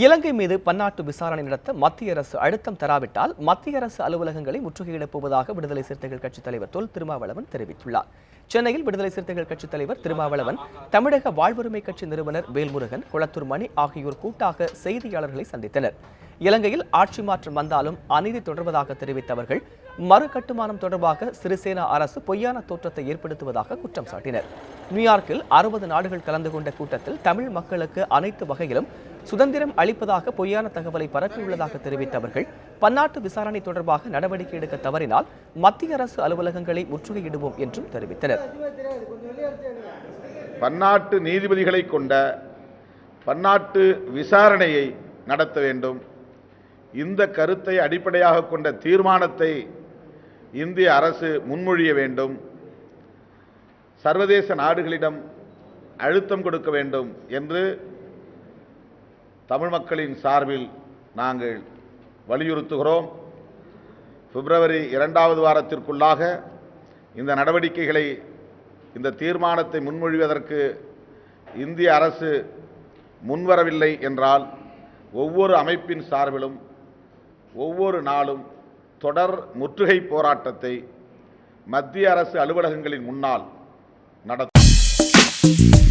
இலங்கை மீது பன்னாட்டு விசாரணை நடத்த மத்திய அரசு அழுத்தம் தராவிட்டால் மத்திய அரசு அலுவலகங்களை முற்றுகையிடப் போவதாக விடுதலை சிறுத்தைகள் கட்சித் தலைவர் தொல் திருமாவளவன் தெரிவித்துள்ளார். சென்னையில் விடுதலை சிறுத்தைகள் கட்சித் தலைவர் திருமாவளவன், தமிழக வாழ்வுரிமை கட்சி நிறுவனர் வேல்முருகன், குளத்தூர் மணி ஆகியோர் கூட்டாக செய்தியாளர்களை சந்தித்தனர். இலங்கையில் ஆட்சி மாற்றம் வந்தாலும் அநீதி தொடர்வதாக தெரிவித்த அவர்கள், மறு கட்டுமானம் தொடர்பாக சிறிசேனா அரசு பொய்யான தோற்றத்தை ஏற்படுத்துவதாக குற்றம் சாட்டினர். நியூயார்க்கில் 60 நாடுகள் கலந்து கொண்ட கூட்டத்தில் தமிழ் மக்களுக்கு அனைத்து வகையிலும் சுதந்திரம் அளிப்பதாக பொய்யான தகவலை பரப்பியுள்ளதாக தெரிவித்த அவர்கள், பன்னாட்டு விசாரணை தொடர்பாக நடவடிக்கை எடுக்க தவறினால் மத்திய அரசு அலுவலகங்களை முற்றுகையிடுவோம் என்றும் தெரிவித்தனர். பன்னாட்டு நீதிபதிகளை கொண்ட பன்னாட்டு விசாரணையை நடத்த வேண்டும். இந்த கருத்தை அடிப்படையாக கொண்ட தீர்மானத்தை இந்திய அரசு முன்மொழிய வேண்டும். சர்வதேச நாடுகளிடம் அழுத்தம் கொடுக்க வேண்டும் என்று தமிழ் மக்களின் சார்பில் நாங்கள் வலியுறுத்துகிறோம். பிப்ரவரி 2வது வாரத்திற்குள்ளாக இந்த நடவடிக்கைகளை, இந்த தீர்மானத்தை முன்மொழிவதற்கு இந்திய அரசு முன்வரவில்லை என்றால் ஒவ்வொரு அமைப்பின் சார்பிலும் ஒவ்வொரு நாளும் தொடர் முற்றுகை போராட்டத்தை மத்திய அரசு அலுவலகங்களின் முன்னால் நடத்தும்.